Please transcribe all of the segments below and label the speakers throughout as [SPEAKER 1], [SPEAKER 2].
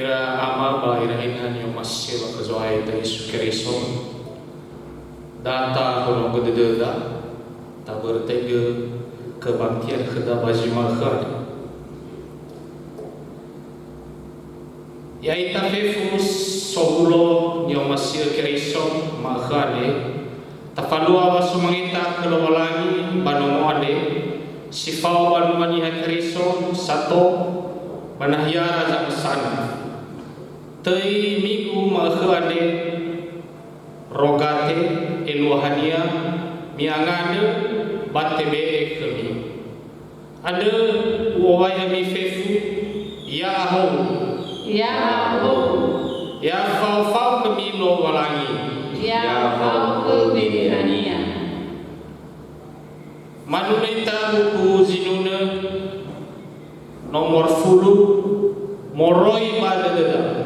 [SPEAKER 1] ira ama ba ira inan yung masih makazoay ta Yesus Kristo data kono gededa ta bertege kebangkitan khada bajimakhad ya ita fefus sobulo yung masih Kristo makhane tafalua wa sumangita kelowalangi banomoade sifau banumani Kristo satu manahya raja kesana tei migu makhane rogate eluhania miangane batebe kami ada wawaya mi fefu ya ho ya fau kami lo walangi
[SPEAKER 2] ya fau kami hania
[SPEAKER 1] manunita buku zinuna nomor 10 moroi badadada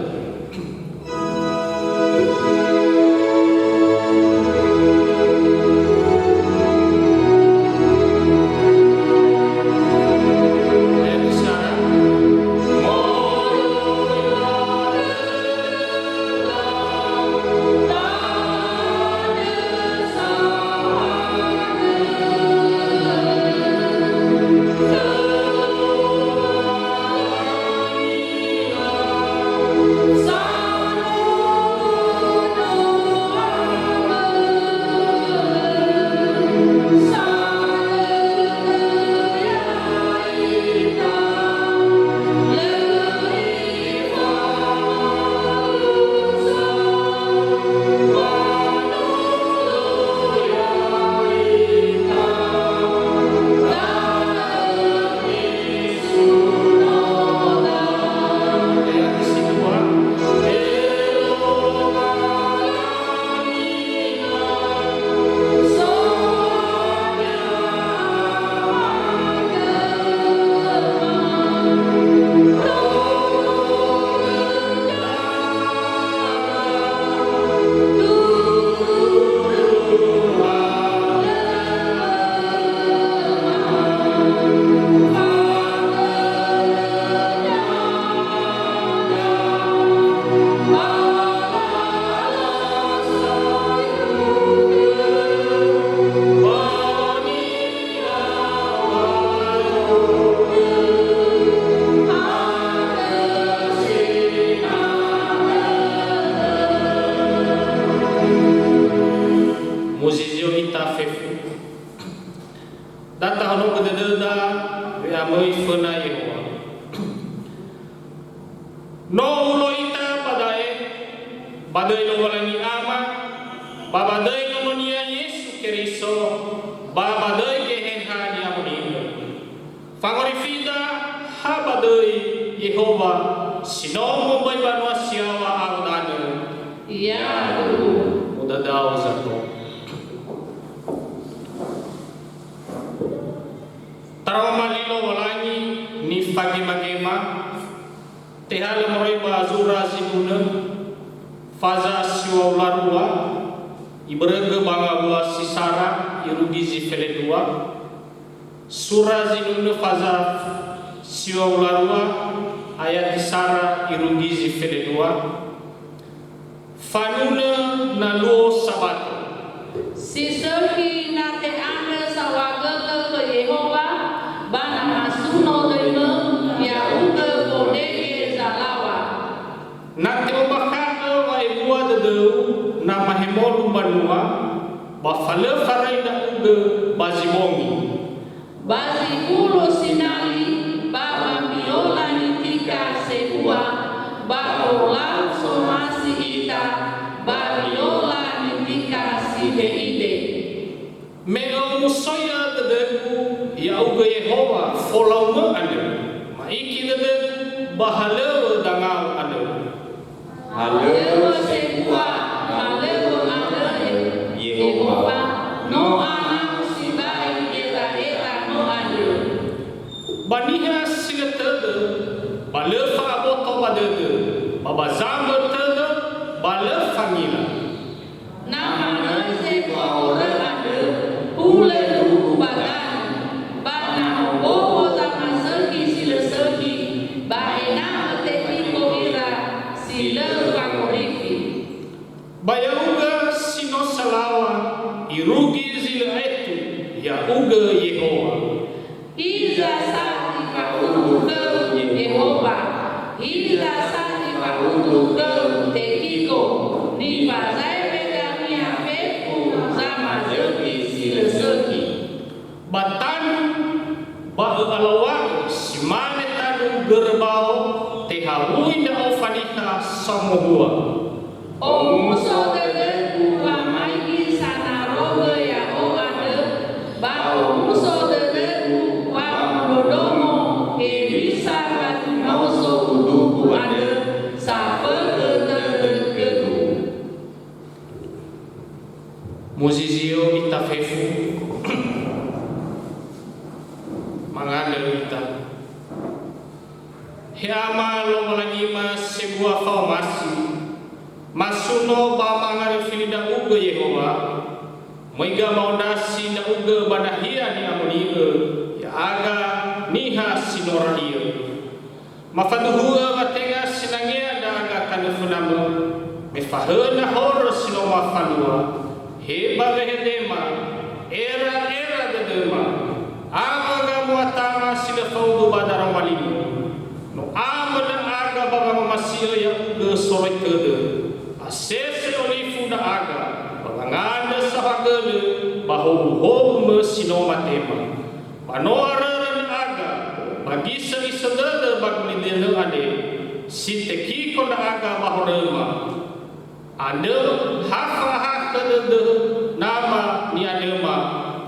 [SPEAKER 2] Baena te pico ira
[SPEAKER 1] Baya uga sino salawa irugi zila etu ya uga Yehowa.
[SPEAKER 2] Ila sati paudu ke Yehova. Ila sati paudu ke tekiko. Ni bazai bedamia peku sama jepi sila seki.
[SPEAKER 1] Batan ba alawa simane tanu gerbau tehawi na ofanika samohua.
[SPEAKER 2] O muso dede wa maigi sana roge ya o ade. Ba o muso dede wa modomo ke bisa batu mauso uduku ade. Sapa dede kedu.
[SPEAKER 1] Muzizio itafefu mangandel ita heama lo malangima sebuah formasi masuno ba mangare filida uga Yehova moiga maudasi na uga badahia ni amonia ya aga niha sinoradia mafaduhua batenga sinangia da aga kanefunamu mefahena hor sino mafalua heba vehedema era dedema aga muatama sila faudu badara walimu no amada aga baba masih ya uga soroi kede asese olifu da aga banganda sahagele bahu mesino matema panoaran aga bagi seri-sedede bagli dene ade siteki kon aga bahorema ande hafa kede nama ni adema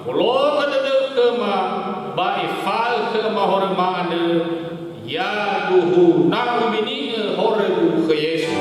[SPEAKER 1] lo kede kema ba ifal kema horema ande ya duhu nak bini horegu ke Yesus.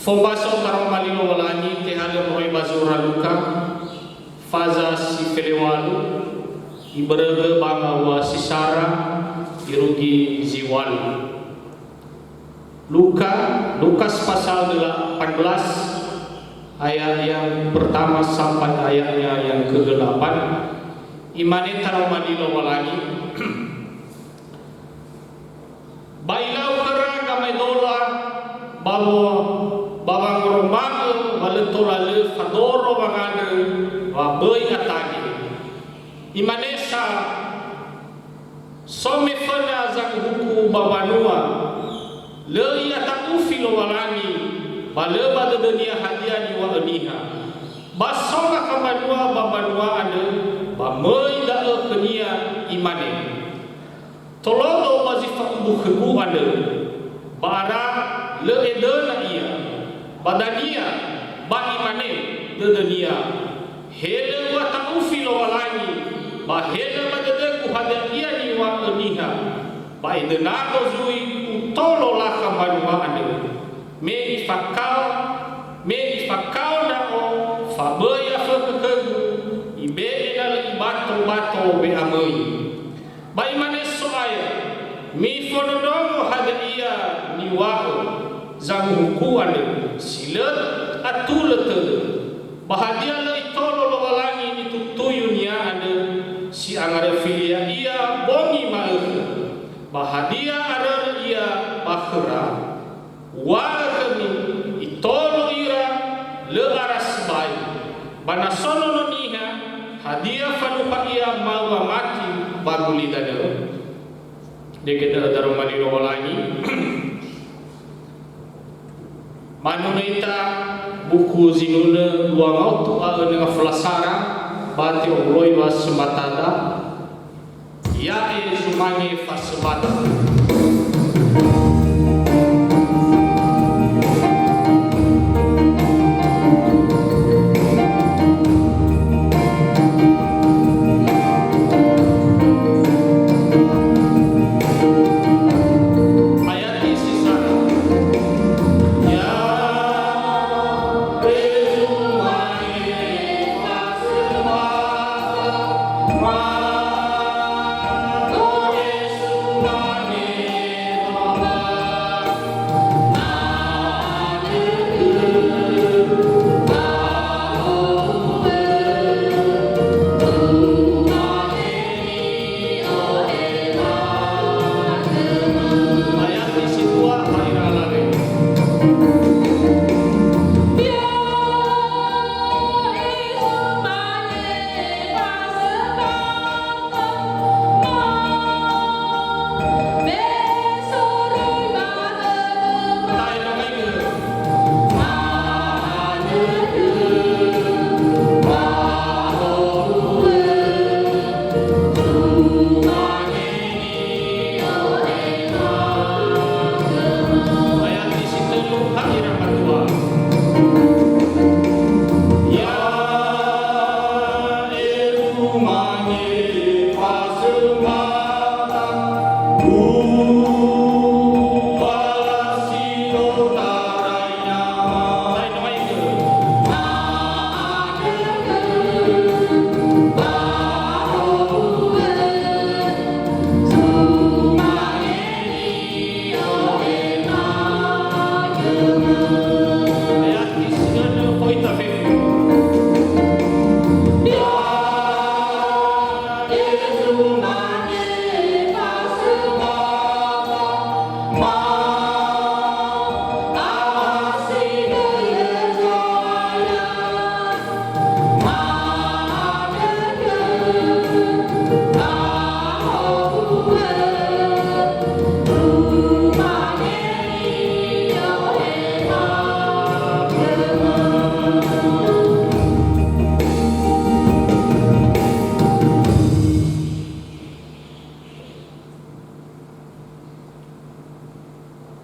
[SPEAKER 1] Fombaso taromalino walani tehale roy bazura luka faza si felewalu iberege banga wa sisara irugi ziwalu Lukas pasal 18 ayat yang pertama sampai ayatnya yang ke-8 imane taromalino walani bailau kera gamai dola bawo babang romago baletola le fadoro bangane wa boy atagi imanesa some fana zak huku babanua le yata ufilo walani bale bade dunia hadiani wa aniha basonga kabanua babanua ade ba moy da kenia imane tolodo wazifa buku ade bara le edona ia badania ba imane de dunia hele wa taufilo walani ba hele badade ku hadia ni wa aniha ba idena ko zui utolo la kabanua ade me ifakau da o fabaya fakegu ibe ina bato be amoi ba imane soaya mi fonodomo hadia ni wa zamuku ade silat atulet bahagia le itolo lo walangi itu tuyunya ade si angare filia ia bongi mae bahagia ada ia bakhra wa kami ito bana sono no niha hadiah fanupa ia mawa mati baguli dada dekeda darumani rolangi manunita buku zinuna luang auto dengan flasara bati oloi was sematada ya sumangi fasbata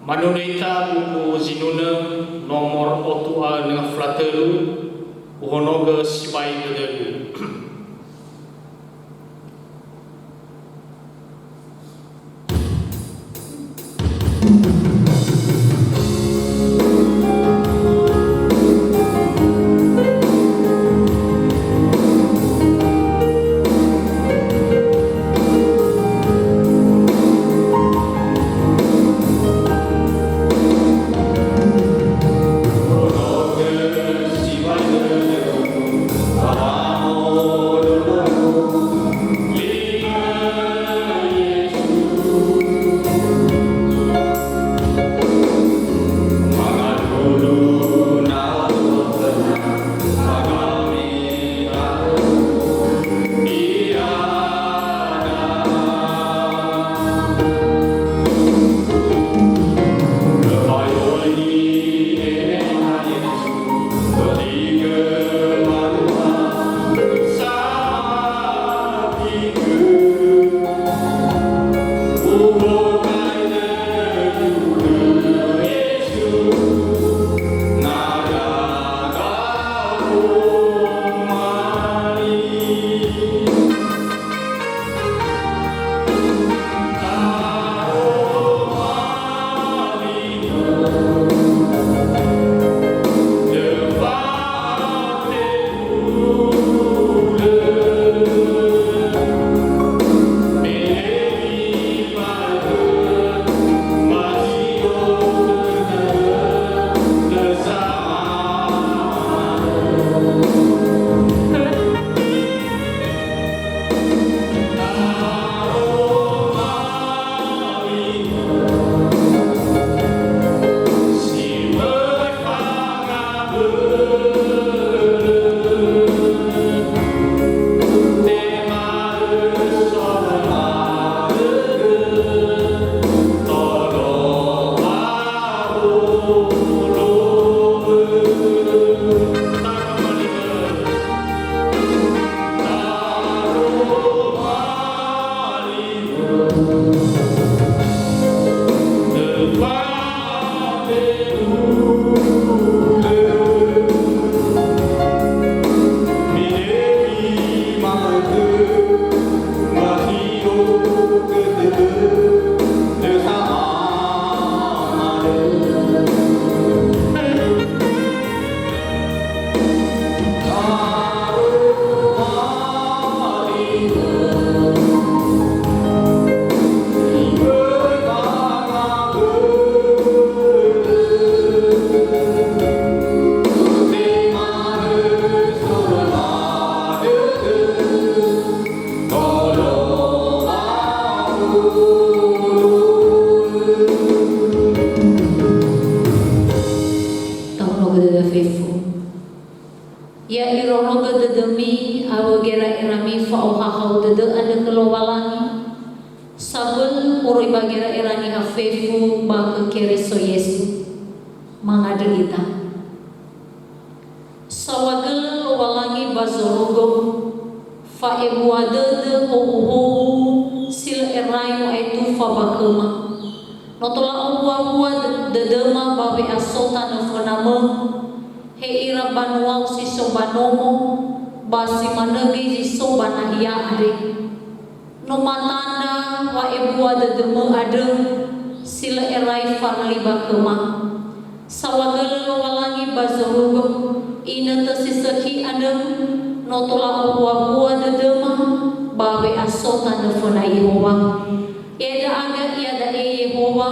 [SPEAKER 1] Manunita buku zinuna nomor otua dengan flatelu uhonoga sibai gedelu.
[SPEAKER 3] Amo
[SPEAKER 2] fefu. Ya ironoga dedemi awagera irami fa'ohahau dede ada kelowalangi sabun uroi bagera irani hafefu baka kereso Yesu mangada kita sawagel lowalangi bazorogo fa'ebuwa dede hohu sila erayu aitu fabakema notola obuwa dedema babe asota nofonama he ira banuau si sobanomo basi manegi si sobanahia ade no matanda wa ebua dedeme ade sila erai farli bakema sawagala lo walangi bazorugo ina tasisaki ade no tola obua dedema babe asota no fona Yehova eda aga iada Yehova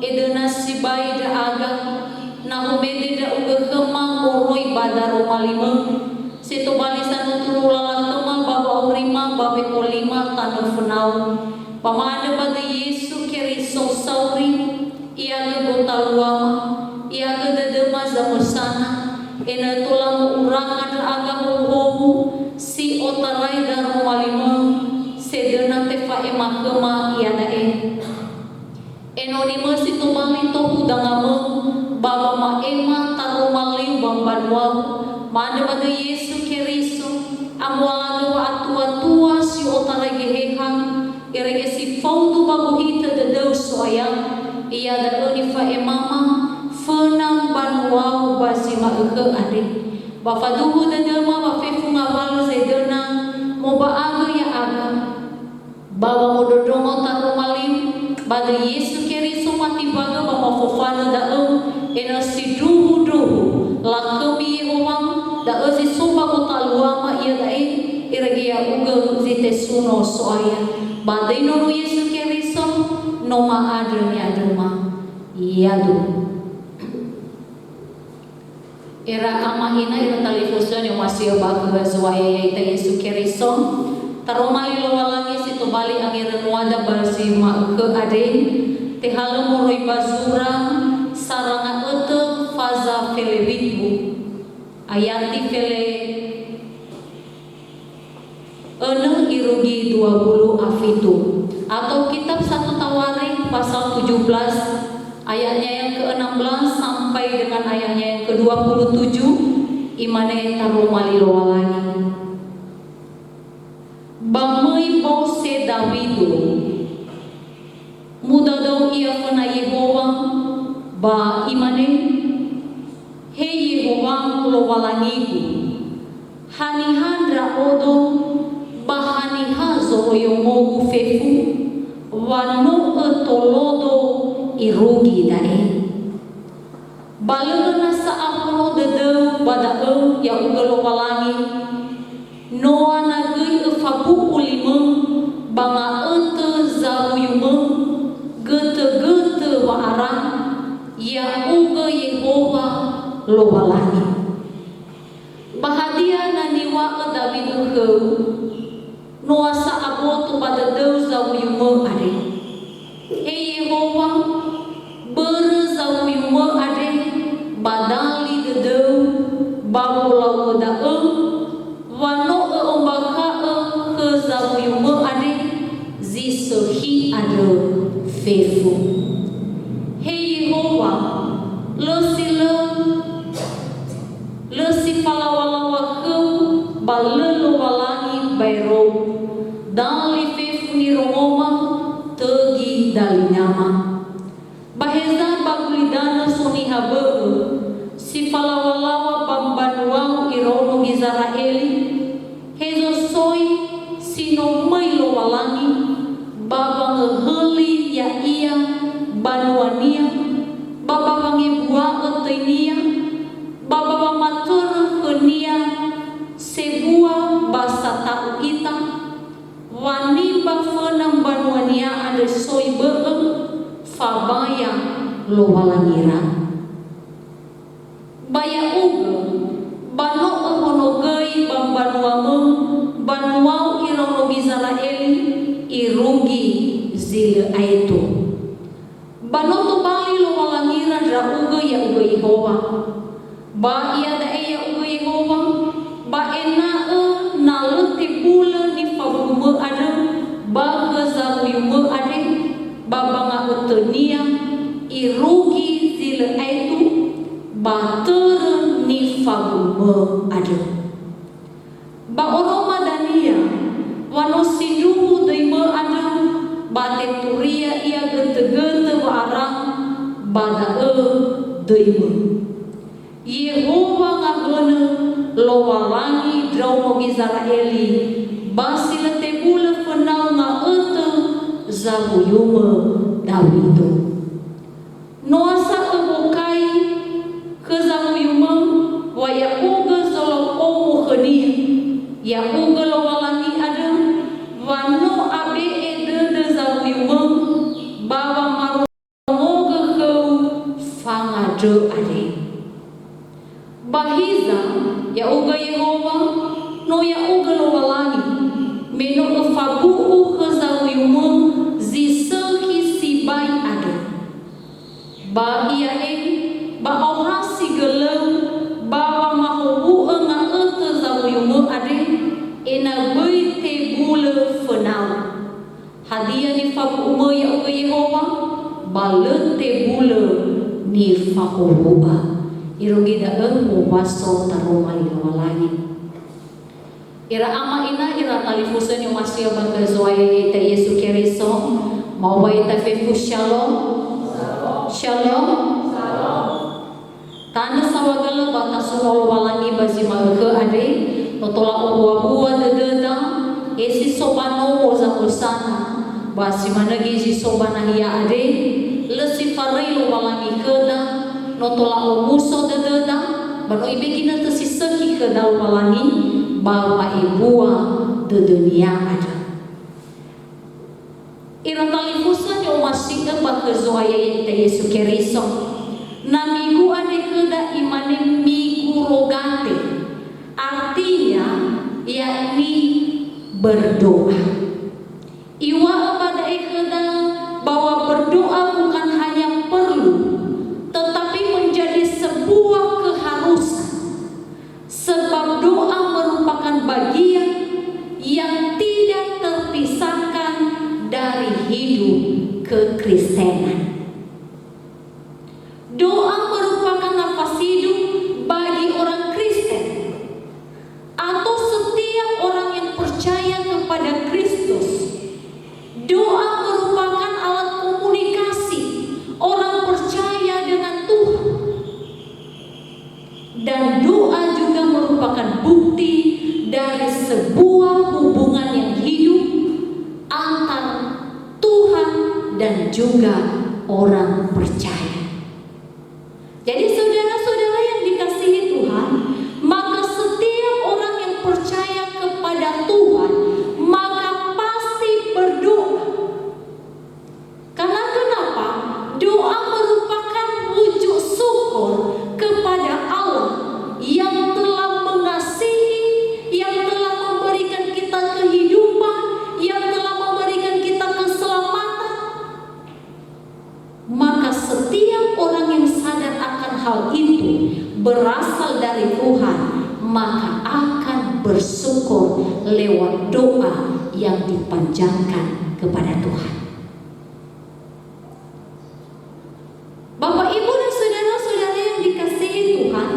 [SPEAKER 2] eda nasibai da aga na humede da uga kema oroi badaro malima seto balisan turulala kema baba urima babe kolima tanu funau pamada bada Yesu keriso sauri ia ge botaluama ia ge dedema zamusana ena tulang urang ada agama hohu si otarai daro malima sedena tefa ema kema ia dae enonima si tumali tohu dangama baba ma ema taru maliu bambanwa mana bada Yesu keriso amwala wa atua si otara gehehang irege si faudu babuhita dedau soya ia da oni fa emama fenam banwa basi ma uke ade bafaduhu dedema bafefu ngabal zedena moba aga ya aga baba mododongo taru maliu bada Yesu keriso mati baga bama fofana daem ena si duhu lakemi Yehova da si soba kota luama ia dae iragia uga zite suno soaya badai nono Yesu keriso noma adremi adrema iadu era amahina ira talifusan yang masih baga soaya yaita Yesu keriso taromali lowalangi situ bali angiran wada barsi ma ke ade tehalo moroi bazura saranga ete faza fele bitbu ayati fele ene irugi 20 afitu atau kitab 1 Tawarik pasal 17 ayatnya yang ke-16 sampai dengan ayatnya yang ke-27 imane taromali lowalangi bamui bose Dawidu muda dau ia fana Yehova ba imane he Yehova lo walangiku hanihandra odo bahaniha zoroyomogu fefu wano etolodo irugi dae balena saapono dedeu badau ya ugalo walangi noa nagui efabu ulima banga ete zaruyuma gete-gete wa arah ya uga Yehova lo walangi bahadia naniwa David ke noa saabotu pada deu zaruyuma ade he Yehova berzaruyuma ade badali dedeu babulau dae wano ombaka ke zaruyuma ade zisohi ade fefu he Yehova lesi palawalawa kau balelo walangi bairo dali fefu ni rongoma tegi dali nyama baheza bagulidana suni habe si palawalawa bambanuang irono Israeli hezo soy sino mailo walangi baba ngeheli ya ia banuania baba bangebua etenia baba bamatur kenia sebua basa tau ita wani bafenam banuania ada soy beeng fabaya lo walangira baya uga bano honogei bambanuamu banuau irono Israeli irugi zil aitu bano to bali lo walangira dra uga ya uga Yehova Ba ia da ia uga Yehova, ba ena na lete bula ni fabume ada, ba kezamu yume ada, ba banga utenia irugi zile itu, ba tere ni fabume ada. Ba oroma dania, wano sinuhu daime ada, ba teturia ia gete-gete ba arang, ba da daime. Yehova ngagene lowalangi draumo Israeli basile tebule fenau nga ete zabuyume Dawido noasa ebokai ke zabuyume wa ya uga zolo omo khania ya uga lowalangi ada wano abe ede zabuyume bawa maromoga kau fangade ade bahiza ya uga Yehova no ya uga lowalangi meno fabu khazawiyumu zisehi sibai ada ba ia ba orasi gelem ba mahubu nga ete zawiyumu ada ena bai tebule fenau hadiah ni fabu ya uga Yehova ba le tebule ni fahuba irugi daeng mubaso taroma liwalangi ira ama ina ira talifusen yang masih bangga zoaya ta Yesu Keriso mau bae ta fefu shalom shalom tanda sawagala bata sumolo walangi bazima ke ade totola obua dededa esi sobano oza usana basi managi si sobana hiya ade lesi farilo walangi keda notola omuso dededa bano ibekina tesiseki ke dal walangi bawa ibua de dunia ada irang talifusan yo masih ba ke zoaya yente Yesu Keriso namigu ade keda imane migu rogate artinya yakni berdoa iwa pada keda bahwa berdoa bukan hanya perlu tetapi menjadi sebuah keharusan sebab doa merupakan bagian yang tidak terpisahkan dari hidup kekristenan. Doa merupakan nafas hidup bagi orang Kristen atau setiap orang yang percaya kepada Kristus. Doa merupakan alat komunikasi orang percaya dengan Tuhan. Dan doa juga merupakan bukti dari sebuah hubungan yang hidup antara Tuhan dan juga orang percaya. Jadi saudara-saudara yang dikasihi Tuhan, maka setiap orang yang percaya kepada Tuhan, maka pasti berdoa. Karena kenapa? Doa merupakan wujud syukur kepada Allah yang telah mengasihi, yang telah memberikan kita kehidupan, yang telah memberikan kita keselamatan. Maka setiap orang yang sadar akan hal itu berasal dari Tuhan, maka akan bersyukur lewat doa yang dipanjangkan kepada Tuhan. Bapak, Ibu, dan saudara-saudara yang dikasihi Tuhan,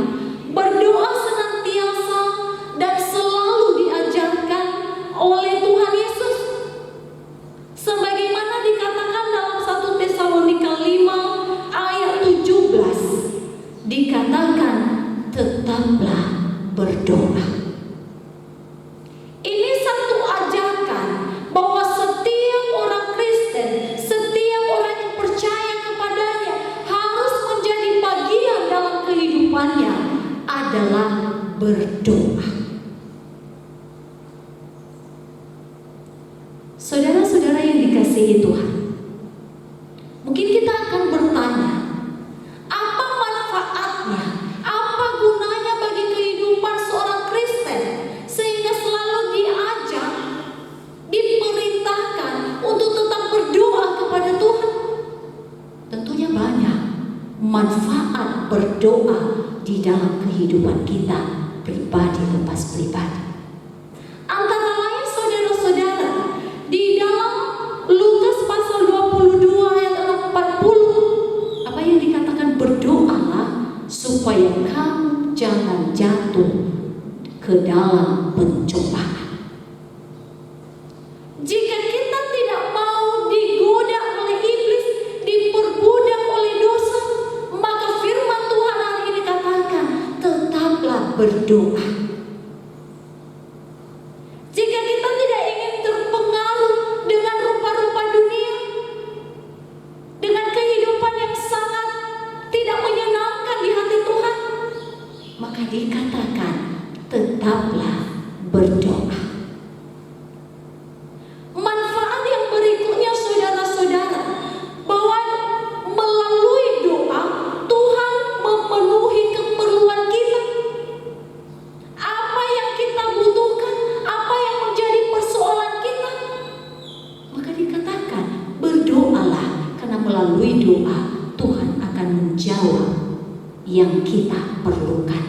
[SPEAKER 2] berdoa senantiasa dan selalu diajarkan oleh Tuhan Yesus. Sebagaimana dikatakan dalam 1 Tesalonika 5 ayat 17, dikatakan tetaplah berdoa. Ini satu ajakan bahwa setiap orang Kristen, setiap orang yang percaya kepadanya harus menjadi bagian dalam kehidupannya adalah berdoa. Saudara-saudara yang dikasihi Tuhan, mungkin kita akan bertanya, apa manfaatnya, apa gunanya bagi kehidupan seorang Kristen sehingga selalu diajak, diperintahkan untuk tetap berdoa kepada Tuhan? Tentunya banyak manfaat berdoa di dalam kehidupan
[SPEAKER 3] kehidupan kita pribadi lepas pribadi. Antara lain saudara-saudara, di dalam Lukas pasal 22 ayat 40, apa yang dikatakan, berdoalah supaya kamu jangan jatuh ke dalam pencobaan. Jika kita tidak mau digoda oleh iblis, diperbudak oleh dosa, maka firman Tuhan hari ini katakan, tetaplah berdoa. Jika kita tidak ingin terpengaruh dengan rupa-rupa dunia, dengan kehidupan yang sangat tidak menyenangkan di hati Tuhan, maka dikatakan tetaplah berdoa. Manfaat yang berikutnya saudara-saudara, bahwa melalui doa Tuhan memenuhi keperluan kita. Apa yang kita butuhkan, apa yang menjadi persoalan kita, maka dikatakan berdoalah, karena melalui doa Tuhan akan menjawab yang kita perlukan.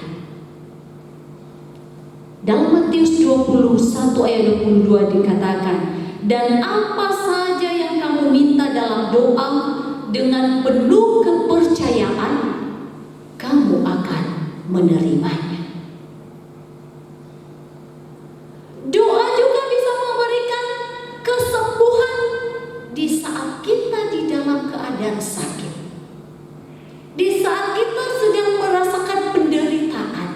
[SPEAKER 3] Dalam Matius 21 ayat 22 dikatakan, dan apa saja yang kamu minta dalam doa dengan penuh kepercayaan, kamu akan menerimanya. Doa juga bisa memberikan kesembuhan di saat kita di dalam keadaan sakit, di saat kita sedang merasakan penderitaan.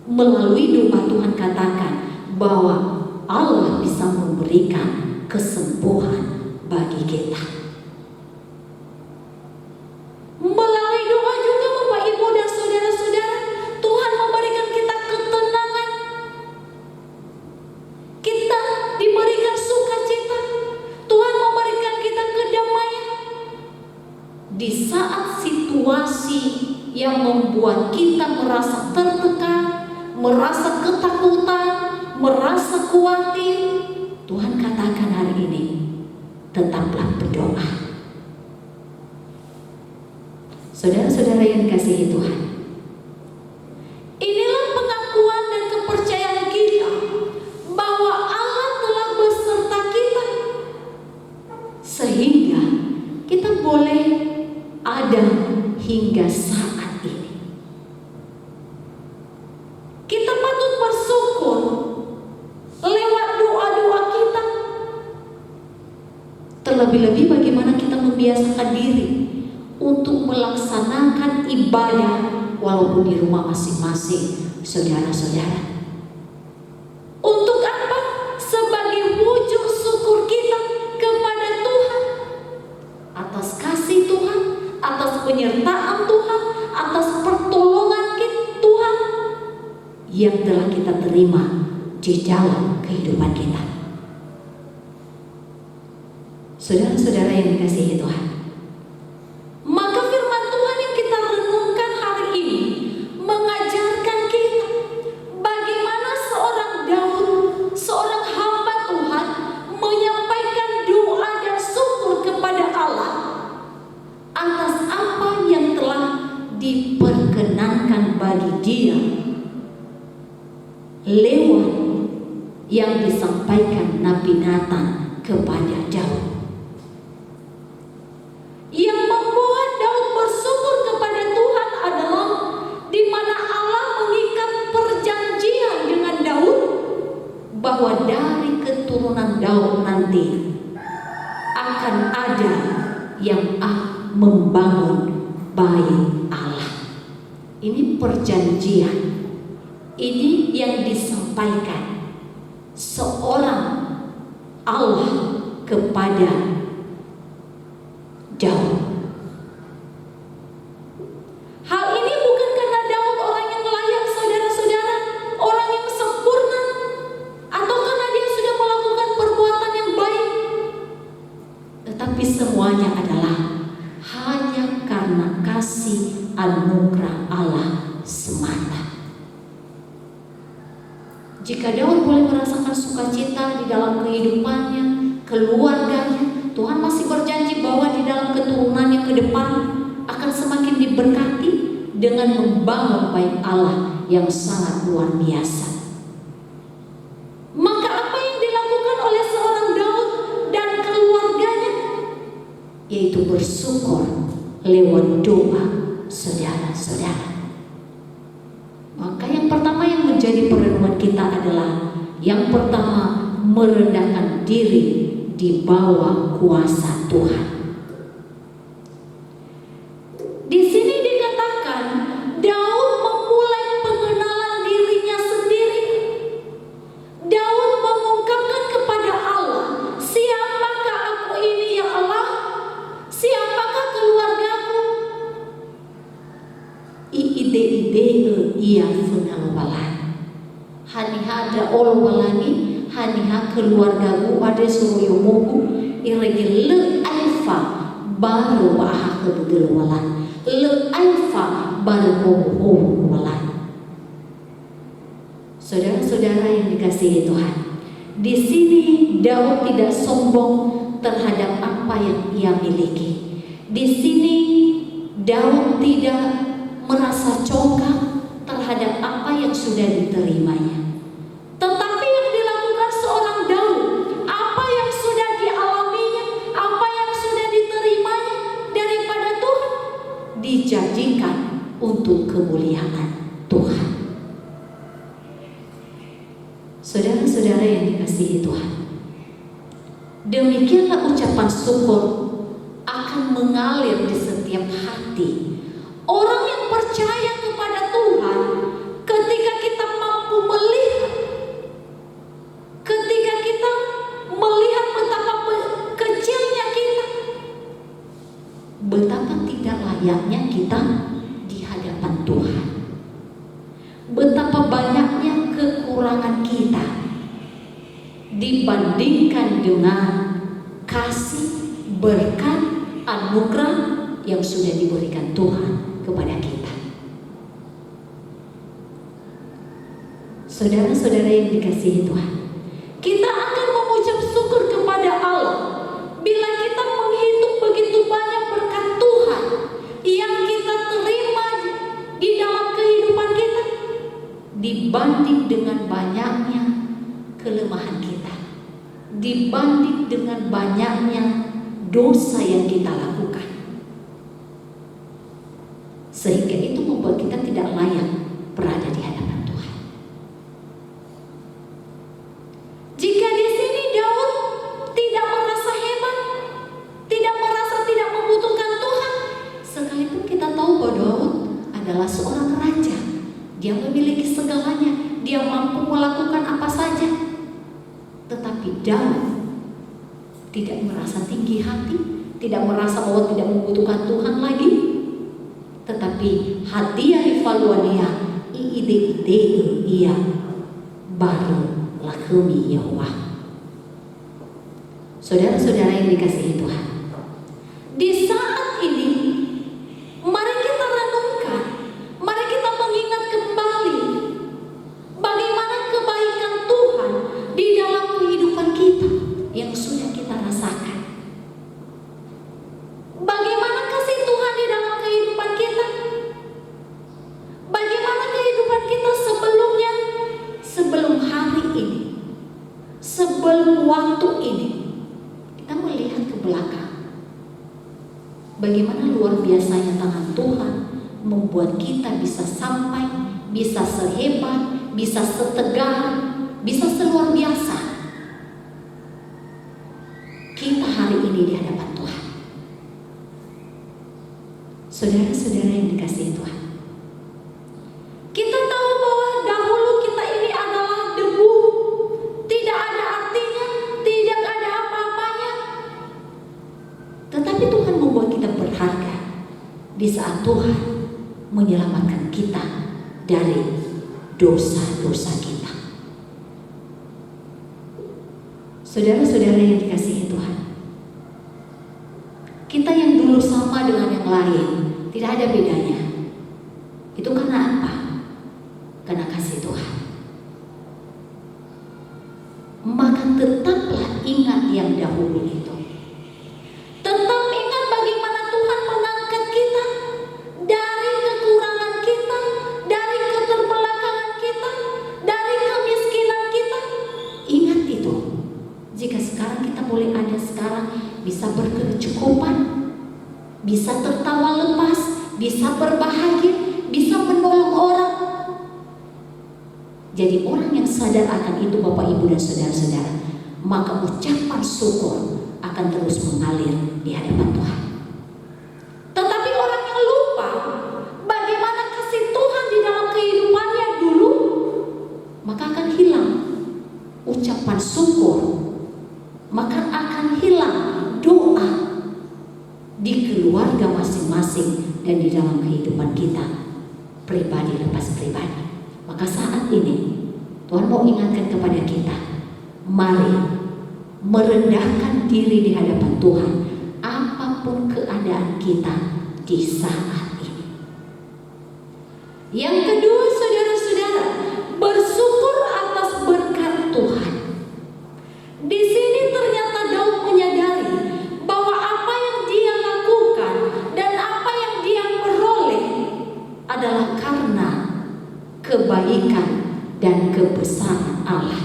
[SPEAKER 3] Melalui doa Tuhan katakan bahwa Allah bisa memberikan kesembuhan bagi kita. Melalui doa juga Bapak Ibu dan saudara-saudara, Tuhan memberikan kita ketenangan. Kita diberikan sukacita. Tuhan memberikan kita kedamaian. Di saat situasi yang membuat kita merasa tertekan, merasa ketakutan, merasa khawatir, Tuhan katakan hari ini, tetaplah berdoa. Saudara-saudara yang dikasihi Tuhan, inilah pengakuan dan kepercayaan kita bahwa Allah telah beserta kita, sehingga kita boleh ada hingga saat ini. Kita patut bersyukur lewat doa-doa kita. Terlebih-lebih bagaimana kita membiasakan diri untuk melaksanakan ibadah walaupun di rumah masing-masing, saudara-saudara. Untuk apa? Sebagai wujud syukur kita kepada Tuhan atas kasih Tuhan, atas penyertaan Tuhan, atas pertolongan Tuhan yang telah kita terima di dalam kehidupan kita. Saudara-saudara yang dikasihi Tuhan, maka firman Tuhan yang kita renungkan hari ini mengajarkan kita bagaimana seorang Daud, seorang hamba Tuhan, menyampaikan doa dan syukur kepada Allah atas apa yang telah diperkenankan bagi dia lewat yang disampaikan Nabi Nathan kepada Daud. Yang membuat Daud bersyukur kepada Tuhan adalah di mana Allah mengikat perjanjian dengan Daud bahwa dari keturunan Daud nanti akan ada yang membangun bait Allah. Ini perjanjian. Ini yang disampaikan seorang Allah kepada Daud. Hal ini bukan karena Daud orang yang layak, saudara-saudara, orang yang sempurna, atau karena dia sudah melakukan perbuatan yang baik, tetapi semuanya adalah hanya karena kasih anugerah Allah semata. Jika Daud boleh merasakan sukacita di dalam kehidupannya, keluarganya, Tuhan masih berjanji bahwa di dalam keturunannya ke depan akan semakin diberkati dengan membangun bait Allah yang sangat luar biasa. Maka apa yang dilakukan oleh seorang Daud dan keluarganya, yaitu bersyukur lewat doa, saudara-saudara. Maka yang pertama yang menjadi perenungan kita adalah yang pertama, merendahkan diri di bawah kuasa Tuhan. Di sini dikatakan Daud memulai pengenalan dirinya sendiri. Daud mengungkapkan kepada Allah, siapakah aku ini ya Allah? Siapakah keluargaku? Ide-ide ia funalwalan. Haniha ada olwalani, haniha keluargaku ada suruyomoku, iregi le alfa baru wahak kebegelwalan. Le alfa baru walan. Saudara-saudara yang dikasihi Tuhan, di sini Daud tidak sombong terhadap apa yang ia miliki. Di sini Daud tidak merasa congkak terhadap apa yang sudah diterimanya. Tetapi yang dilakukan seorang Daud, apa yang sudah dialaminya, apa yang sudah diterimanya daripada Tuhan, dijadikan untuk kemuliaan Tuhan. Saudara-saudara yang dikasihi Tuhan, demikianlah ucapan syukur akan mengalir di setiap hati orang yang percaya kepada Tuhan. Ketika kita mampu melihat, ketika kita melihat betapa kecilnya kita, betapa tidak layaknya kita di hadapan Tuhan, betapa banyaknya kekurangan kita dibandingkan dengan kasih, berkat, anugerah yang sudah diberikan Tuhan kepada kita. Saudara-saudara yang dikasihi Tuhan, kita akan mengucap syukur kepada Allah bila kita menghitung begitu banyak berkat Tuhan yang kita terima di dalam kehidupan kita, dibanding dengan banyaknya kelemahan kita, dibanding dengan banyaknya dosa yang kita lakukan, sehingga itu membuat kita tidak layak berada di hadapan Tuhan. Jika di sini Daud tidak merasa hebat, tidak merasa tidak membutuhkan Tuhan, sekalipun kita tahu bahwa Daud adalah seorang raja, dia memiliki segalanya, dia mampu melakukan apa saja, tetapi Daud tidak merasa tinggi hati, tidak merasa bahwa tidak membutuhkan Tuhan lagi, tetapi hati yang evaluania ide-ide ia baru lakumi Yahweh. Saudara-saudara yang dikasihi Tuhan, di saat ini mari kita renungkan, mari kita mengingat kembali bagaimana kebaikan Tuhan di dalam kehidupan kita yang sudah kita rasakan. Bagaimana kasih Tuhan di dalam kehidupan kita? Bagaimana kehidupan kita sebelumnya? Sebelum hari ini, sebelum waktu ini, kita melihat ke belakang. Bagaimana luar biasanya tangan Tuhan membuat kita bisa sampai, bisa sehebat, bisa setegar, bisa seluar biasa kita hari ini di hadapan Tuhan. Saudara-saudara yang dikasihi Tuhan, kita tahu bahwa dahulu kita ini adalah debu, tidak ada artinya, tidak ada apa-apanya. Tetapi Tuhan membuat kita berharga di saat Tuhan menyelamatkan kita dari dosa-dosa kita. Saudara-saudara yang dikasihi Tuhan, kita yang dulu sama dengan yang lain, tidak ada bedanya. Itu karena apa? Karena kasih Tuhan. Maka tetaplah ingat yang dahulu itu. Tetap ingat bagaimana Tuhan mengangkat kita dari kekurangan bisa tertawa lepas, bisa berbahagia, bisa menolong orang. Jadi orang yang sadar akan itu Bapak Ibu dan saudara-saudara, maka ucapan syukur akan terus mengalir di hadapan Tuhan. Tetapi orang yang lupa bagaimana kasih Tuhan di dalam kehidupannya dulu, maka akan hilang ucapan syukur, maka akan hilang doa di keluarga masing-masing dan di dalam kehidupan kita pribadi lepas pribadi. Maka saat ini Tuhan mau ingatkan kepada kita, mari merendahkan diri di hadapan Tuhan apapun keadaan kita di saat ini. Yang kedua, saudara-saudara, bersyukur atas berkat Tuhan. Di sini ternyata Daud menyadari bahwa apa yang dia lakukan dan apa yang dia peroleh adalah karena kebaikan dan kebesaran Allah.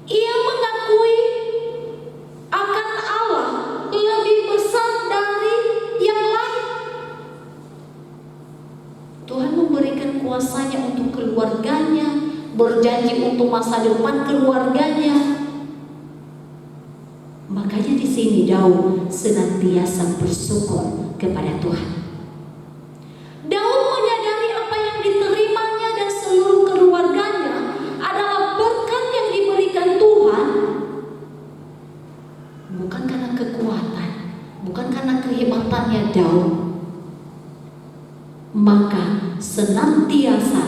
[SPEAKER 3] Ia mengakui akan Allah lebih besar dari yang lain. Tuhan memberikan kuasanya untuk keluarganya, berjanji untuk masa depan keluarganya. Makanya di sini Daud senantiasa bersyukur kepada Tuhan. Daud menyadari apa yang diterimanya dan seluruh keluarganya adalah berkat yang diberikan Tuhan, bukan karena kekuatan, bukan karena kehebatannya Daud. Maka senantiasa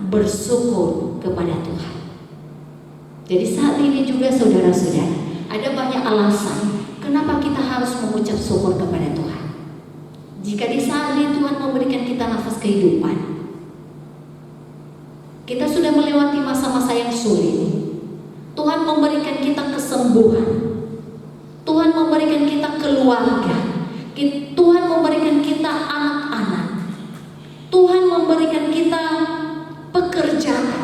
[SPEAKER 3] bersyukur kepada Tuhan. Jadi saat ini juga saudara-saudara, ada banyak alasan kenapa kita harus mengucap syukur kepada Tuhan. Jika di saat ini Tuhan memberikan kita nafas kehidupan, kita sudah melewati masa-masa yang sulit, Tuhan memberikan kita kesembuhan, Tuhan memberikan kita keluarga, Tuhan memberikan kita anak-anak, Tuhan memberikan kita pekerjaan,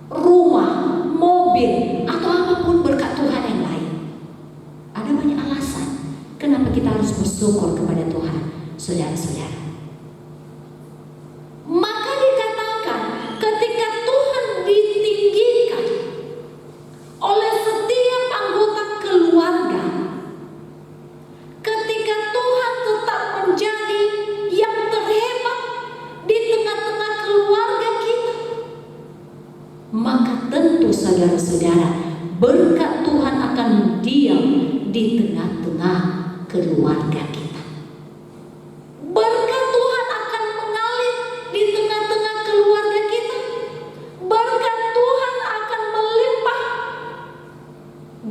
[SPEAKER 3] rumah, mobil, atau apapun berkat Tuhan yang lain. Ada banyak alasan kenapa kita harus bersyukur kepada Tuhan, saudara-saudara. Maka dikatakan ketika Tuhan ditinggikan oleh setiap anggota keluarga, ketika Tuhan tetap menjadi yang terhebat di tengah-tengah keluarga kita, maka tentu saudara-saudara, berkat Tuhan akan diam di tengah-tengah keluarga kita. Berkat Tuhan akan mengalir di tengah-tengah keluarga kita. Berkat Tuhan akan melimpah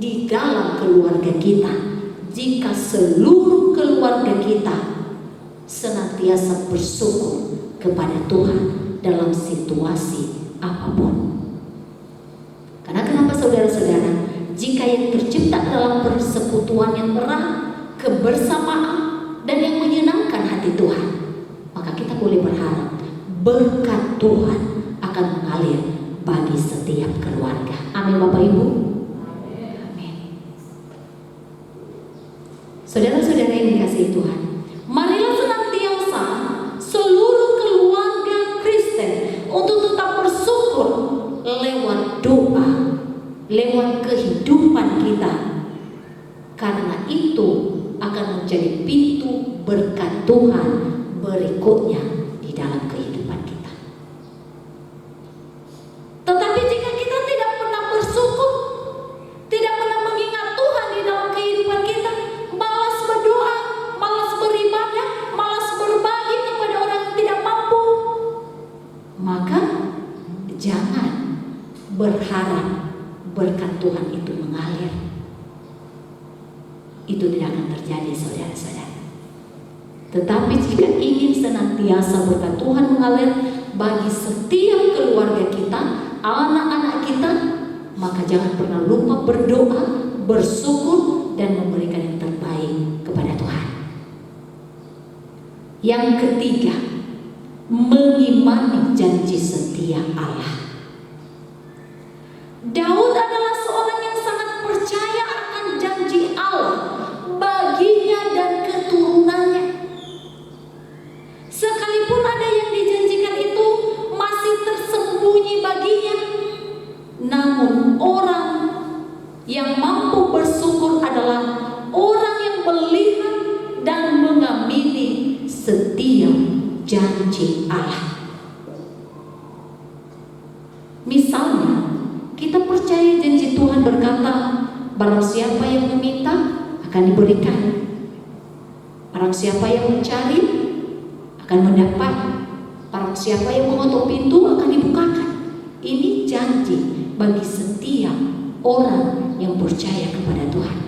[SPEAKER 3] di dalam keluarga kita jika seluruh keluarga kita senantiasa bersyukur kepada Tuhan dalam situasi apapun. Karena kenapa saudara-saudara? Jika yang tercipta dalam persekutuan yang erat, kebersamaan, dan yang menyenangkan hati Tuhan, maka kita boleh berharap berkat Tuhan akan mengalir bagi setiap keluarga. Amin Bapak Ibu. Amin. Saudara-saudara yang dikasihi Tuhan, marilah senantiasa seluruh keluarga Kristen untuk tetap bersyukur lewat doa, lewat kehidupan kita, karena itu akan menjadi pintu berkat Tuhan berikutnya di dalam kehidupan kita. Tetapi jika kita tidak pernah bersyukur, tidak pernah mengingat Tuhan di dalam kehidupan kita, malas berdoa, malas beribadah, malas berbagi kepada orang yang tidak mampu, maka jangan berharap berkat Tuhan itu mengalir. Itu tidak akan terjadi saudara-saudara. Tetapi jika ingin senantiasa berkat Tuhan mengalir bagi setiap keluarga kita, anak-anak kita, maka jangan pernah lupa berdoa, bersyukur, dan memberikan yang terbaik kepada Tuhan. Yang ketiga, mengimani janji setia Allah. Daud adalah seorang yang sangat percaya akan janji Allah baginya dan Tuhan berkata, barang siapa yang meminta akan diberikan, barang siapa yang mencari akan mendapat, barang siapa yang mengetuk pintu akan dibukakan. Ini janji bagi setiap orang yang percaya kepada Tuhan.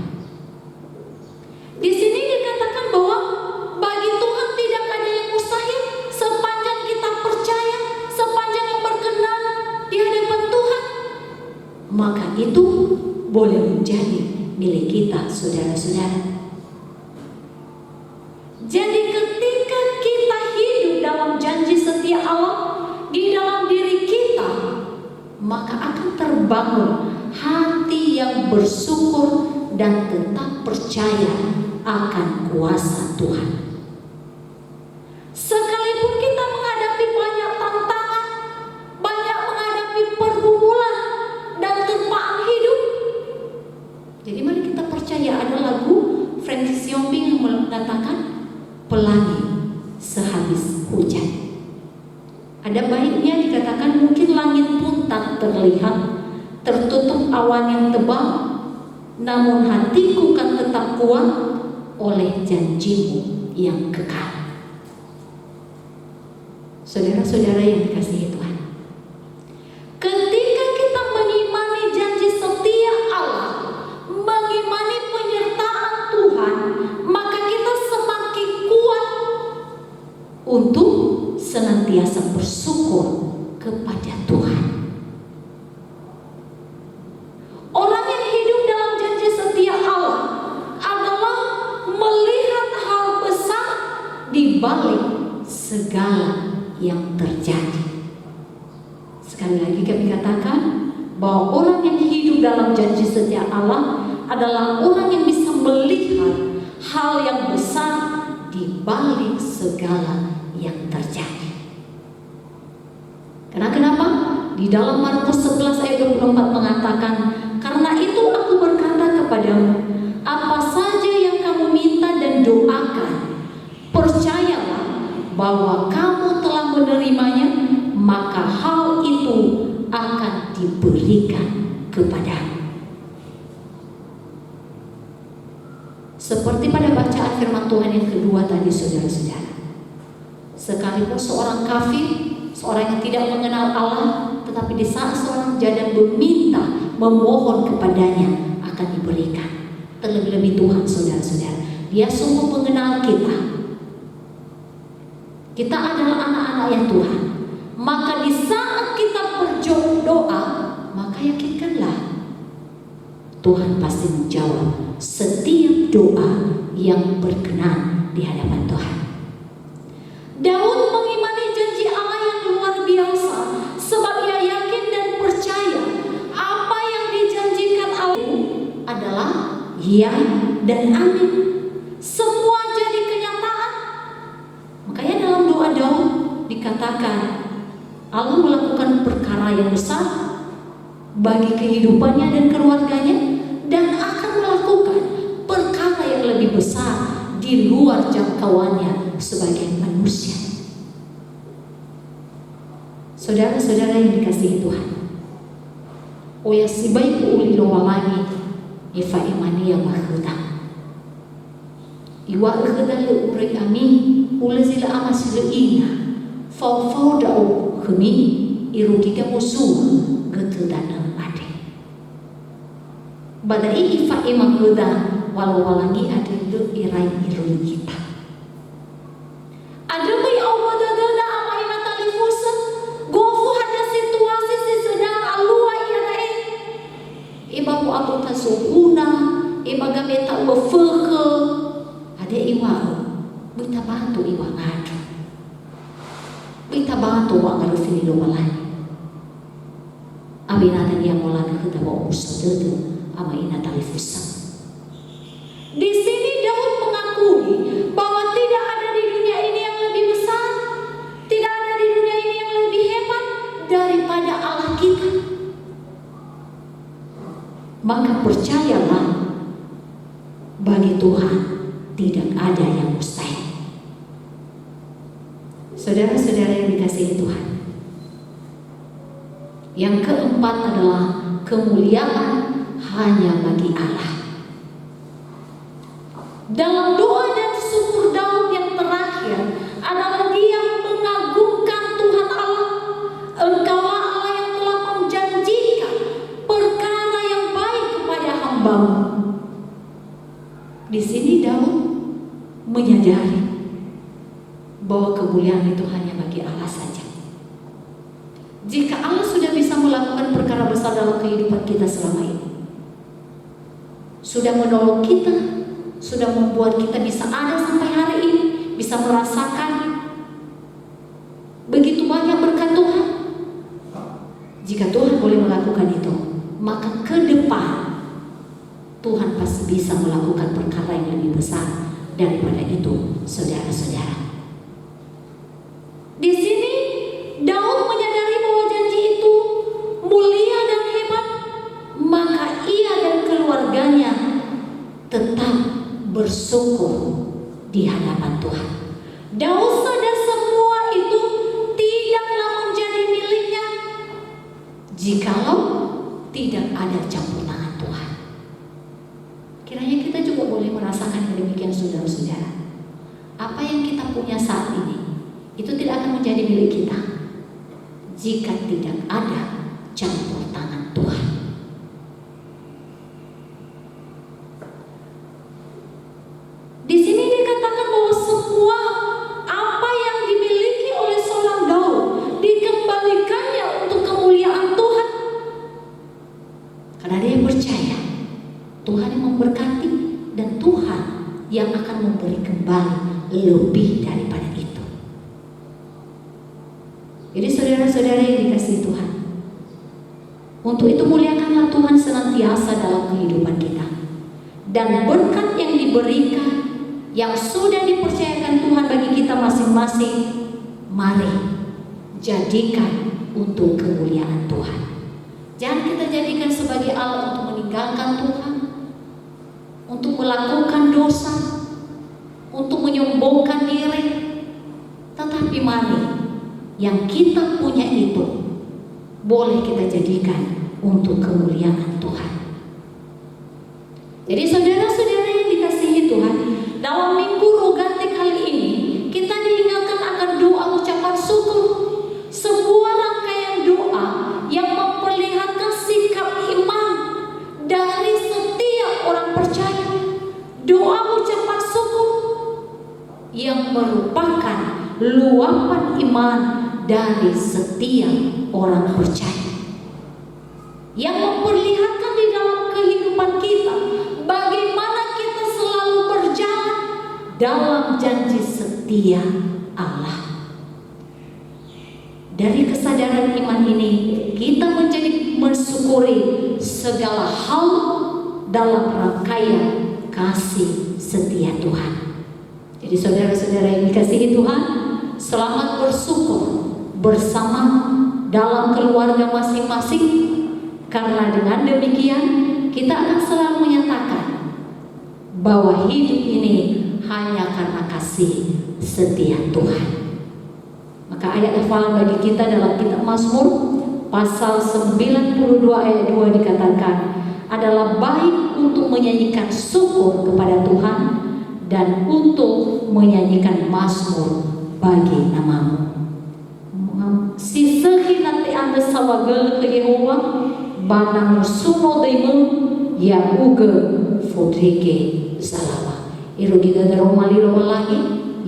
[SPEAKER 3] Di sini dikatakan bahwa bagi Tuhan tidak ada yang mustahil sepanjang kita percaya, sepanjang yang berkenan di hadapan Tuhan, maka itu boleh menjadi milik kita, saudara-saudara. Jadi ketika kita hidup dalam janji setia Allah di dalam diri kita, maka akan terbangun hati yang bersyukur dan tetap percaya akan kuasa Tuhan. Sekalipun kita menghadapi banyak tantangan, banyak menghadapi pergumulan dan terpaan hidup. Jadi mari kita percaya, ada lagu Francis Yombing yang mengatakan pelangi sehabis hujan. Ada baiknya dikatakan, mungkin langit pun tak terlihat, tertutup awan yang tebal, namun hatiku kan tetap kuat oleh janjimu yang kekal. Saudara-saudara yang dikasihi Tuhan, ketika kita mengimani janji setia Allah, mengimani penyertaan Tuhan, maka kita semakin kuat untuk senantiasa bersyukur kepada Tuhan. Orang yang hidup dalam janji setia Allah adalah melihat hal besar di balik segala yang terjadi. Sekali lagi kami katakan bahwa orang yang hidup dalam janji setia Allah adalah orang yang bisa melihat hal yang besar di balik segala yang terjadi. Karena kenapa? Di dalam Markus 11 ayat 24 mengatakan, karena itu aku berkata kepadamu, apa saja yang kamu minta dan doakan, percayalah bahwa kamu telah menerimanya, maka hal itu akan diberikan kepadamu. Seperti pada bacaan firman Tuhan yang kedua tadi, saudara-saudara, sekalipun seorang kafir, seorang yang tidak mengenal Allah, tetapi di saat seorang janda meminta, memohon kepadanya, akan diberikan. Terlebih-lebih Tuhan, saudara-saudara, Dia sungguh mengenal kita. Kita adalah anak-anaknya Tuhan. Maka di saat kita berdoa, maka yakinkanlah Tuhan pasti menjawab setiap doa yang berkenan di hadapan Tuhan. Daud mengimani janji Allah yang luar biasa, sebab ia yakin dan percaya apa yang dijanjikan Allah adalah ya dan amin. Semua jadi kenyataan. Makanya dalam doa Daud dikatakan Allah melakukan perkara yang besar bagi kehidupannya dan keluarganya, dan akan melakukan perkara yang lebih besar di luar jangkauannya sebagai manusia. Saudara-saudara yang dikasihi Tuhan, oya sibai uli lowalani ifa imani yang mahutang iwa ikhda le uri ami ulazila amasile ina fau da'u kemi irugika musuh getudana ade badai ifa imang huda walau walangi adilu irai irun kita ada mai Allah dadana ama ina talifusa gofu hada situasi si sedang alua ina nae ibabu abu tasukuna ibaga meta wafeke ada iwa bita bantu iwa ngadu bita bantu wa ngadu sini lo walani abina dan yang molana kita bawa usaha ama ina talifusa. Di sini Daud mengakui bahwa tidak ada di dunia ini yang lebih besar, tidak ada di dunia ini yang lebih hebat daripada Allah kita. Maka percayalah, bagi Tuhan tidak ada yang mustahil. Saudara-saudara yang dikasihi Tuhan, yang keempat adalah kemuliaan hanya bagi Allah. Dalam doa dan syukur Daud yang terakhir adalah dia mengagungkan Tuhan Allah. Engkaulah Allah yang telah menjanjikan perkara yang baik kepada hamba-Mu. Di sini Daud menyadari bahwa kemuliaan itu hanya bagi Allah saja. Jika Allah sudah bisa melakukan perkara besar dalam kehidupan kita selama ini, sudah menolong kita, sudah membuat kita bisa ada sampai hari ini, bisa merasakan begitu banyak berkat Tuhan. Jika Tuhan boleh melakukan itu, maka ke depan Tuhan pasti bisa melakukan perkara yang lebih besar daripada itu, saudara-saudara. Di sini Daud menyadari bahwa janji itu mulia dan hebat, maka ia dan keluarganya tetap bersyukur di hadapan Tuhan. Daud sadar semua itu tidaklah menjadi miliknya jikalau tidak ada campur tangan Tuhan. Kiranya kita juga boleh merasakan yang demikian, saudara-saudara. Apa yang kita punya saat ini itu tidak akan menjadi milik kita jika tidak ada campur tangan Tuhan. Di sini dikatakan bahwa semua apa yang dimiliki oleh seorang Daud dikembalikannya untuk kemuliaan Tuhan. Karena dia percaya Tuhan yang memberkati dan Tuhan yang akan memberi kembali lebih daripada itu. Jadi saudara-saudara yang dikasihi Tuhan, untuk itu muliakanlah Tuhan senantiasa dalam kehidupan kita. Dan berkat yang diberikan, yang sudah dipercayakan Tuhan bagi kita masing-masing, mari jadikan untuk kemuliaan Tuhan. Jangan kita jadikan sebagai alat untuk meninggalkan Tuhan, untuk melakukan dosa, untuk menyombongkan diri. Tetapi mari yang kita punya itu boleh kita jadikan untuk kemuliaan Tuhan. Jadi saudara-saudara yang dikasihi Tuhan, dalam minggu Rogate kali ini kita diingatkan akan doa ucapan syukur, sebuah rangkaian doa yang memperlihatkan sikap iman dari setiap orang percaya. Doa ucapan syukur yang merupakan luapan iman dari setiap orang percaya, yang memperlihatkan di dalam kehidupan kita bagaimana kita selalu berjalan dalam janji setia Allah. Dari kesadaran iman ini kita menjadi mensyukuri segala hal dalam rangkaian kasih setia Tuhan. Jadi saudara-saudara yang dikasihi Tuhan, selamat bersyukur bersama dalam keluarga masing-masing, karena dengan demikian kita akan selalu menyatakan bahwa hidup ini hanya karena kasih setia Tuhan. Maka ayat hafalan bagi kita dalam kitab Mazmur pasal 92 ayat 2 dikatakan adalah baik untuk menyanyikan syukur kepada Tuhan dan untuk menyanyikan mazmur bagi nama-Mu. Sisahi nanti anda sawagel ke Yehova banang sumo daimu ya uga fodrike salawa. Iro kita daromali lagi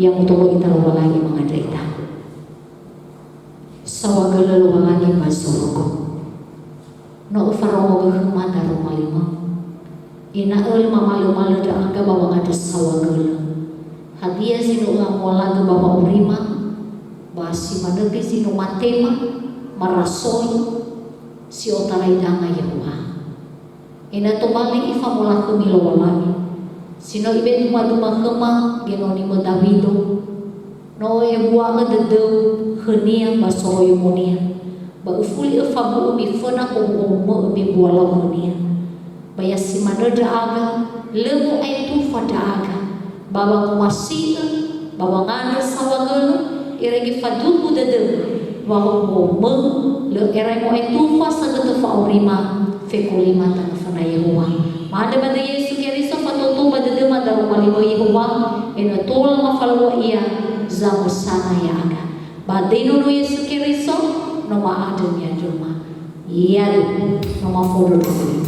[SPEAKER 3] yang utama kita lagi mengadraita. Sawagel lagi masorogo. No farogo kemana romali ma. Ina mamalu-malu da angga bawang ada sawagel. Hadiah sinu ngamola ke bawa urima. Basi manegi sinu matema marasoi si otarai danga Yehova. Ina to bali ifa mola kumilo walagi. Sino ibe duma kema genoni mo Davido. No e bua ngededeu henia basoyo monia. Ba ufuli ifa bu mi fona ko mo mi bua la monia. Baya si manada aga lemu ai tu fada aga. Bawa kuasina bawa ngana sawagel iregi faduku dede bahwa mo le erai mo ai tu fa sa de fa urima fekulima tan na Yehova. Mada bada Yesu Keristo patutu bada dema daru malimo Yehova eno tola mafalwa ia zamu sana ya aga. Badeno no Yesu Keristo no maadem ya juma. Iya no mafodo dulu.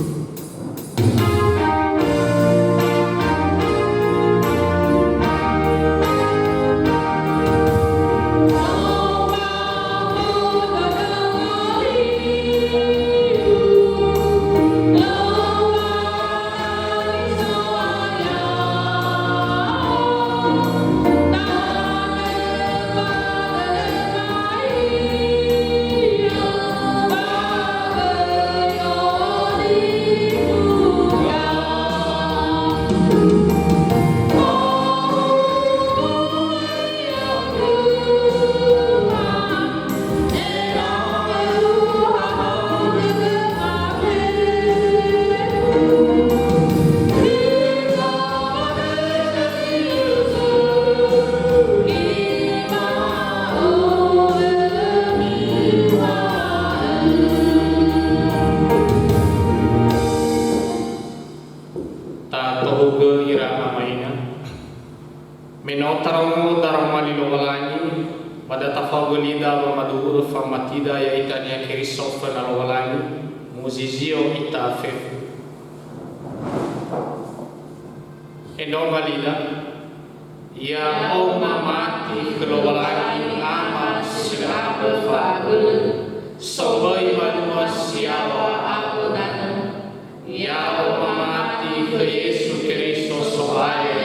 [SPEAKER 1] Menotarong darang malilo walani pada tafagolida wa maduhur famatida ya itania kirisofa na walani muzizio itafe endomalida ya oma mati kelowalani ama sirabu fagul sobai manua siawa aku dan ya oma mati ke Yesus Kristus sohaya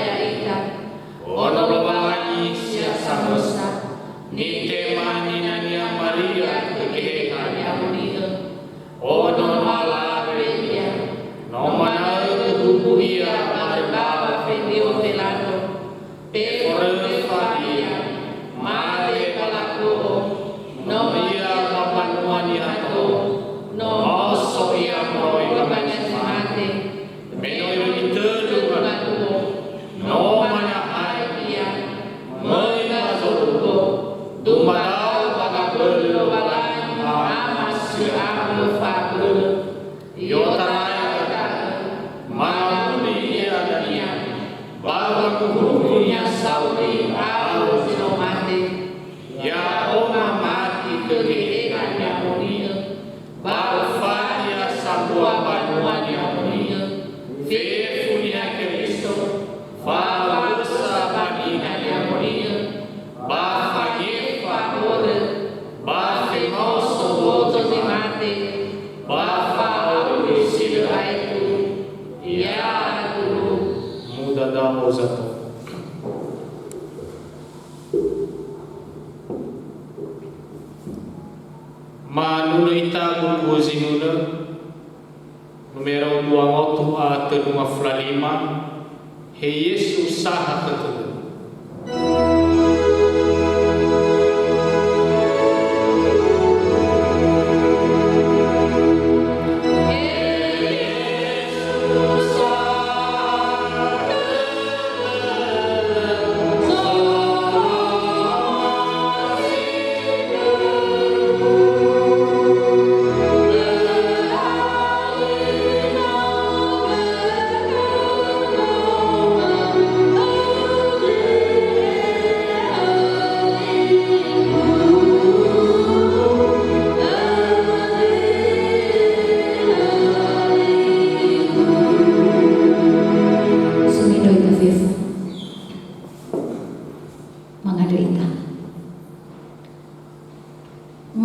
[SPEAKER 1] ono lobani siasa mosa ni tema ni nania Maria kekehan ya mulia ono alare dia no mana tubuh ia marba video velado pe faria mare palaku no ia mapanuani ato no oso ia moi kabanya mate meno itu no mana Dumadao bagabelo balai amas siamu fagul yotarai mamuni adania bawa kuhunya sauri au sinomate ya oma mati kegehan ya mulia bawa fadia sabua banuan ya mulia fefunia Kristo bawa sabanihan ya mulia bawa Bafe moso voto di mate, bafa ulisil aitu, ya guru muda daho zato. Manuna ita guru zinuna, numero 2 motu a tenuma flalima, he Yesus saha ketemu.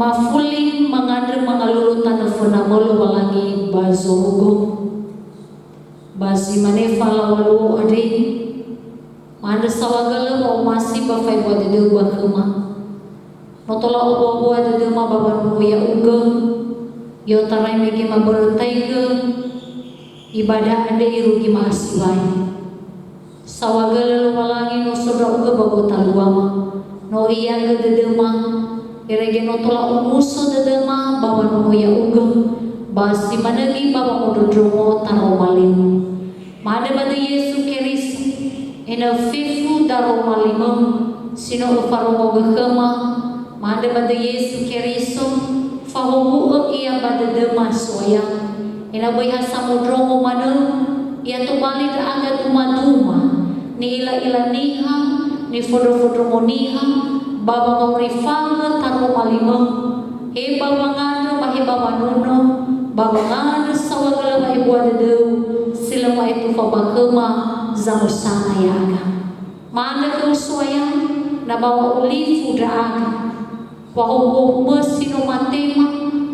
[SPEAKER 1] Mafuling mengadre mengalulu tanah funamolo walangi bazogo basi manefa lawalu ade manda sawagala mau masih bafai buat dede bakema notola obo dede ma baban ya uga yo tarai meke maberotai ke ibadah ade irugi mahasiwai sawagala walangi no soda uga babota luama no iya ke dede ma Irege notola umuso dadama bawa nomo ya ugem basi managi bawa mododromo tano malimu mada bada Yesu Keristo ina fifu daro malimu sino ufarongo gehema mada bada Yesu Keristo fahomu ia bada dema soya
[SPEAKER 3] ina boy hasamudrongo manu ia tu bali da aga duma-duma ni ila-ila niha ni fodro-fodro niha baba maurifanga taru malimang he baba ngana mahe baba nono baba ngana sawagala mahe buat dedeu sila mahe tu fabakema zamusana yaga mana kau suaya na bawa ulifu da aga wahu mesino matema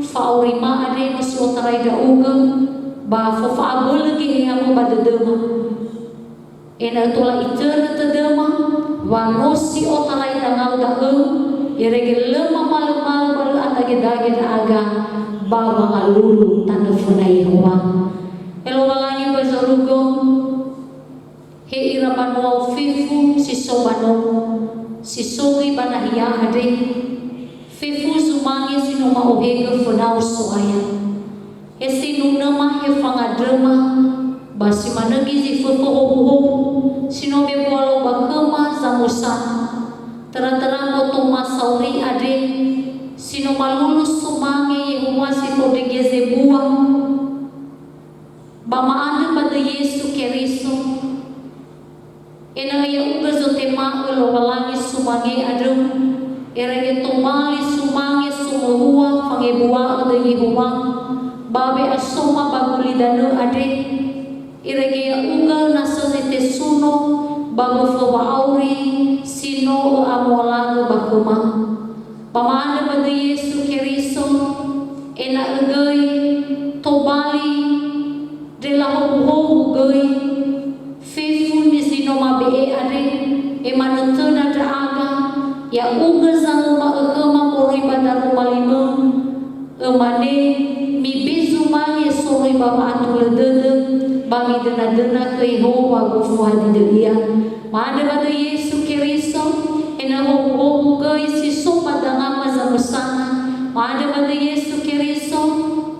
[SPEAKER 3] faurima ade masio tarai da uga ba fa abul lagi yang badedema ena tola itera tedema wa nosi otarai da ngau da irege lema malu-malu balu atage-dage da aga baba ngalulu tanda funai hoa elo walangi bazarugo he ira banua fifu siso banomo sisogi banahia ade fifu zumangi sinoma ohega funau soaya he sinunama he fangadrema basi managi zifu hoho sinobe bolo bakema zamusana terang-terang potong masauri ade sino malulus sumange Yehuwa sifo degeze buah bama ande pada Yesu Keriso ena ya uga zotema ulo walangi sumange ade erege tomali sumange sumuhua fange buah ade Yehuwa babe asoma baguli danu ade erege ya uga nasazite suno bago fawa auri sino amolaga bakuma pamana pada Yesu Keriso ena egai tobali dela ho gai fifu ni sino mabe ade e manutuna da aga ya uga zangu ma egama moroi badar malimo emane mi bizu mange soroi baba atuledede bami dena-dena ke Yehova gofu hadidia mana pada Yesu Keriso ena ho gai si sopa dangama zamusana mana pada Yesu Keriso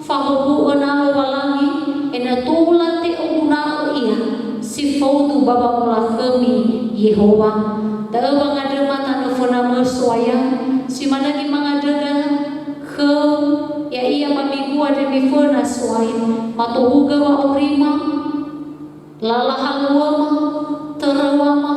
[SPEAKER 3] fahobu ona walangi ena tula te una ia si faudu baba mula kami Yehova da bangada mata no fona mersuaya si mana gi mangada ke ya ia mamigu ada mi fona suaya mato uga wa orima lala halwama terawama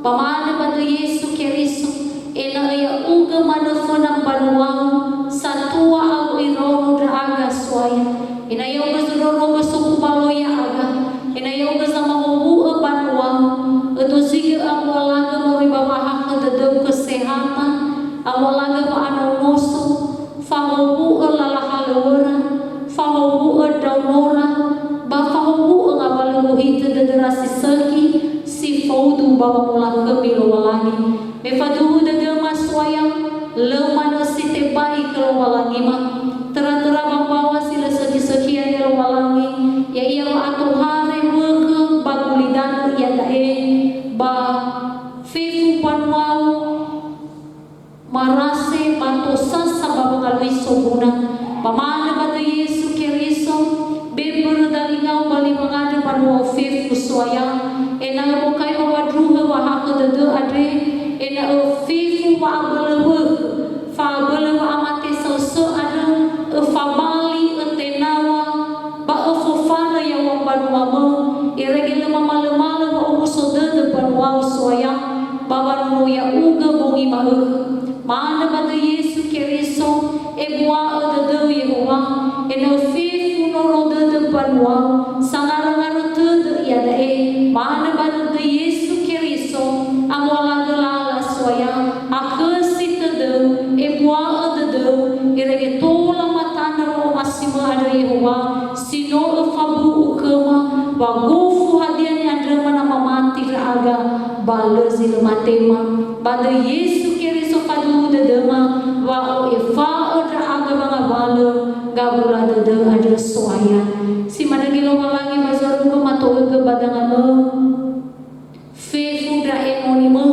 [SPEAKER 3] pamana pada Yesu Keriso ena ya uga manafona banuang satua au irono da aga suaya ena ya uga zuroro besuku baloya aga ena ya uga sama hobu banuang itu zikir awalaga mori baba hak dedem kesehatan awalaga ba anonoso fahobu lala halwara fahobu daunora ba fahobu ngabaluhi tederasi seki si faudu baba mula kemilo walangi mefadu daga maswaya lemana si tebai kalau walangi ma tera-tera bawa sila seki-seki ada walangi ya ia atu hare weke bagulidan ya dae ba fifu panwau marase batosa sabab kalwi sobuna pamana pada Yesu Keriso beber dari ngau bali mengada panwau fifu suaya ena bukai wadruha wahaka dede ade ena fifu wa abelewe fa abelewe amate sose ada fabali etenawa ba fofana ya wambanuama iregele mama-mama wa umusoda depan wa suaya baba nu ya uga bongi mahe mana pada Yesu Keriso ebua dede Yehova ena fifu noro depan wa sangar-ngar tede ya dae mana pada Yesu Keriso amola gelala suaya akesi tede ebua dede irege tola matana ro masima ada Yehova sino fabu ukema wagufu hadiani andra mana mamati raga balezil matema pada Yesu Keriso kadu dedema wa efa odra aga banga bale gabula dede ada suaya si mana gelo walangi bazaru ko matoe ke badangano fe fudra emonimo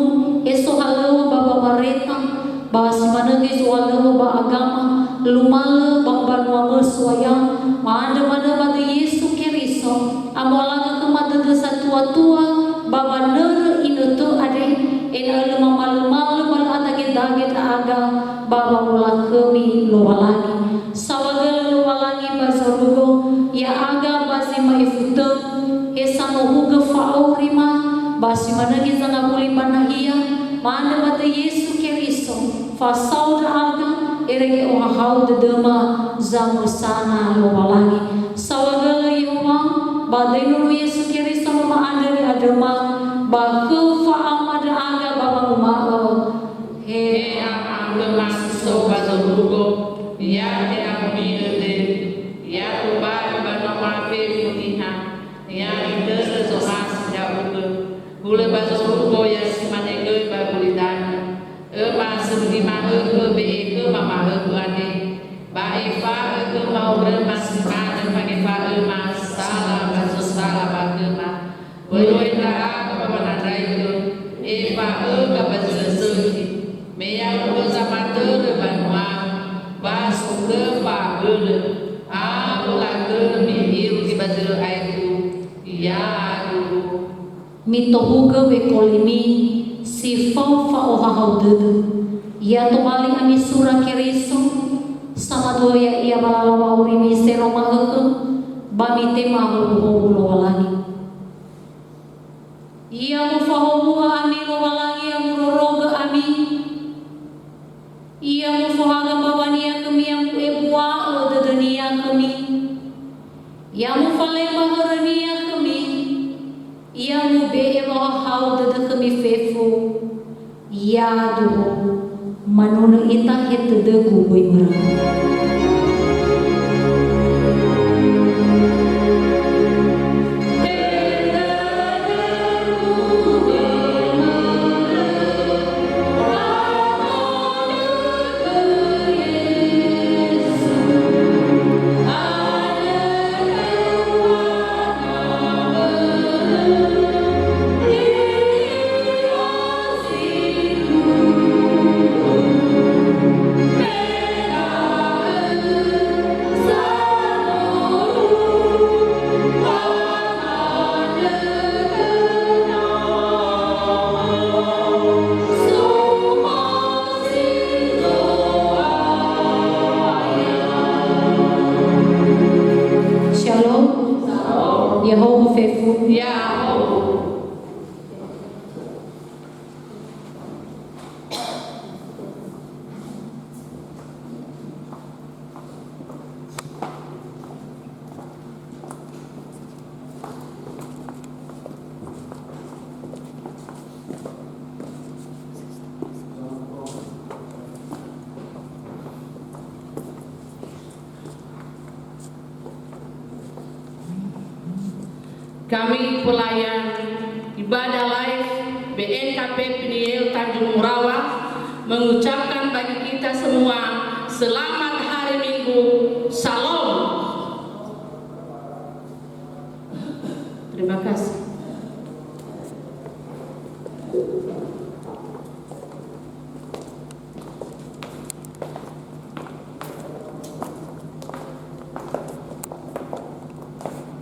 [SPEAKER 3] eso halo baba bareta ba si mana ge sualo ba agama lumale bang banua suaya mana pada Yesu Keriso amolaga ke mata desa tua-tua baba ner inutu ade ena lema-lema bal atage-dage aga baba mula kemi lo walangi sawagala lo walangi bazarugo ya huga fa'au rima basi managi zanga buli panahia mana mata Yesu Keristo fasau da aga erege o hau de dema zamu sana lo walangi sawagala Yehova badai nuru Yesu Keristo mama ada di adema ba ke fa'ama da aga baba umao he
[SPEAKER 2] aga maso bazurugo ya te amire de ya tuba banama pe mutiha ya ide so mas ya uge bule bazurugo ya simane ge ba bulidana mas di ma ke be ke mama ke ade ba eva ke mau ber mas ma dan pagi fa mas sala bazu sala ba ke ma boleh ra ka ba nadai ke eva ka bazu suci meya ko sama ter banwa bas ke pa ule a la ke mi ki bazu aitu ya dulu
[SPEAKER 3] mito huga we kolimi si fau fa'o hahau dedu ia to paling ami sura Keristo sama dua ya ia balalawa urimi seroma heke bami tema hulu lo walangi ia mo fahomuha ami lo walangi amuroroga ami ia mo fahaga babania kami yang ebua lo dedenia kami ia mo falema harania kami ia mo be elo hau dede kami fefu ia duho manuna ita hetede gubay marang Yehova fefu
[SPEAKER 2] ya kami pelayan ibadah live BNKP Peniel Tanjung Murawa mengucapkan bagi kita semua selamat hari Minggu, Shalom. Terima kasih.